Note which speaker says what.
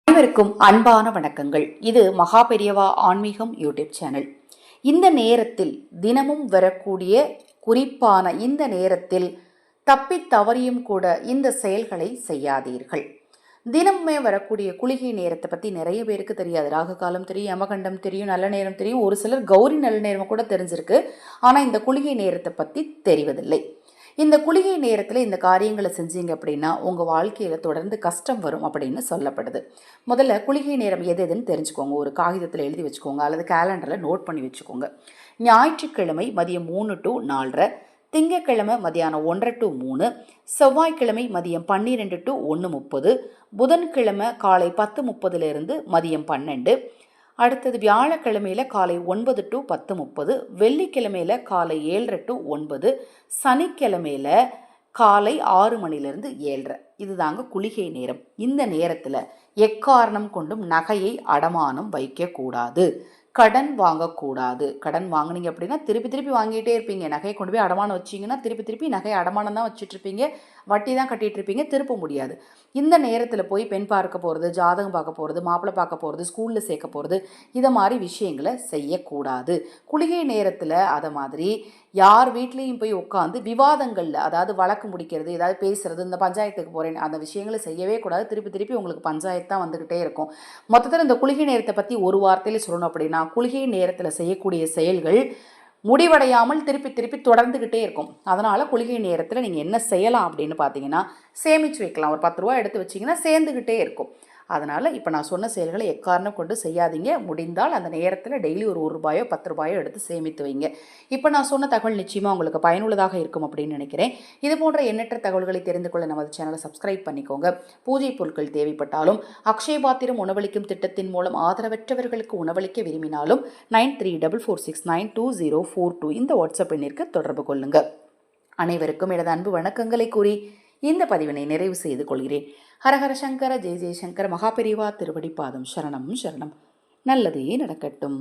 Speaker 1: அனைவருக்கும் அன்பான வணக்கங்கள். இது மகா பெரியவா ஆன்மீகம் யூடியூப் சேனல். இந்த நேரத்தில் தினமும் வரக்கூடிய குறிப்பான இந்த நேரத்தில் தப்பி தவறியும் கூட இந்த செயல்களை செய்யாதீர்கள். தினமுமே வரக்கூடிய குளிகை நேரத்தை பற்றி நிறைய பேருக்கு தெரியாது. ராகு காலம் தெரியும், யமகண்டம் தெரியும், நல்ல நேரம் தெரியும், ஒரு சிலர் கௌரி நல்ல நேரம் கூட தெரிஞ்சிருக்கு. ஆனால் இந்த குளிகை நேரத்தை பற்றி தெரிவதில்லை. இந்த குளிகை நேரத்தில் இந்த காரியங்களை செஞ்சீங்க அப்படின்னா உங்கள் வாழ்க்கையில் தொடர்ந்து கஷ்டம் வரும் அப்படின்னு சொல்லப்படுது. முதல்ல குளிகை நேரம் எது எதுன்னு தெரிஞ்சுக்கோங்க. ஒரு காகிதத்தில் எழுதி வச்சுக்கோங்க அல்லது கேலண்டரில் நோட் பண்ணி வச்சுக்கோங்க. ஞாயிற்றுக்கிழமை மதியம் 3 to 4:30, திங்கட்கிழமை மதியானம் 1 to 3, செவ்வாய்க்கிழமை மதியம் 12 to 1:30, புதன்கிழமை காலை 10:30 மதியம் 12, அடுத்தது வியாழக்கிழமையில் காலை 9 to 10:30, வெள்ளிக்கிழமையில் காலை 7 to 9, சனிக்கிழமையில் காலை 6 மணிலேருந்து 7:30. இதுதாங்க குளிகை நேரம். இந்த நேரத்தில் எக்காரணம் கொண்டும் நகையை அடமானம் வைக்கக்கூடாது, கடன் வாங்கக்கூடாது. கடன் வாங்கினீங்க அப்படின்னா திருப்பி வாங்கிட்டே இருப்பீங்க. நகையை கொண்டு போய் அடமானம் வச்சிங்கன்னா திருப்பி நகையை அடமானம் தான் வச்சுட்ருப்பீங்க, வட்டி தான் கட்டிகிட்டு இருப்பீங்க, திருப்ப முடியாது. இந்த நேரத்தில் போய் பெண் பார்க்க போகிறது, ஜாதகம் பார்க்க போகிறது, மாப்பிள்ளை பார்க்க போகிறது, ஸ்கூலில் சேர்க்க போகிறது, இதை மாதிரி விஷயங்களை செய்யக்கூடாது. குளிகை நேரத்தில் அதை மாதிரி யார் வீட்லேயும் போய் உட்காந்து விவாதங்களில், அதாவது வழக்கு முடிக்கிறது, ஏதாவது பேசுகிறது, இந்த பஞ்சாயத்துக்கு போகிறேன், அந்த விஷயங்களை செய்யவே கூடாது. திருப்பி உங்களுக்கு பஞ்சாயத்து தான் வந்துக்கிட்டே இருக்கும். மொத்தத்தில் இந்த குளிகை நேரத்தை பற்றி ஒரு வார்த்தையில் சொல்லணும் அப்படின்னா, குளிகை நேரத்தில் செய்யக்கூடிய செயல்கள் முடிவடையாமல் திருப்பி தொடர்ந்துக்கிட்டே இருக்கும். அதனால் குளிகை நேரத்தில் நீங்கள் என்ன செய்யலாம் அப்படின்னு பார்த்தீங்கன்னா, சேமித்து வைக்கலாம். ஒரு 10 ரூபா எடுத்து வச்சிங்கன்னா சேர்ந்துக்கிட்டே இருக்கும். அதனால் இப்போ நான் சொன்ன செயல்களை எக்காரணம் கொண்டு செய்யாதீங்க. முடிந்தால் அந்த நேரத்தில் டெய்லி ஒரு ரூபாயோ 10 ரூபாயோ எடுத்து சேமித்து வைங்க. இப்போ நான் சொன்ன தகவல் நிச்சயமாக உங்களுக்கு பயனுள்ளதாக இருக்கும் அப்படின்னு நினைக்கிறேன். இது போன்ற எண்ணற்ற தகவல்களை தெரிந்து கொள்ள நமது சேனலை சப்ஸ்கிரைப் பண்ணிக்கோங்க. பூஜை பொருட்கள் தேவைப்பட்டாலும், அக்ஷய பாத்திரம் உணவளிக்கும் திட்டத்தின் மூலம் ஆதரவற்றவர்களுக்கு உணவளிக்க விரும்பினாலும் 9344692042 இந்த வாட்ஸ்அப் எண்ணிற்கு தொடர்பு கொள்ளுங்கள். அனைவருக்கும் எனது அன்பு வணக்கங்களை கூறி இந்த பதிவினை நிறைவு செய்து கொள்கிறேன். ஹரஹர சங்கர, ஜெய ஜெயசங்கர, மகாபெரிவா திருவடி பாதம் சரணம் சரணம். நல்லதே நடக்கட்டும்.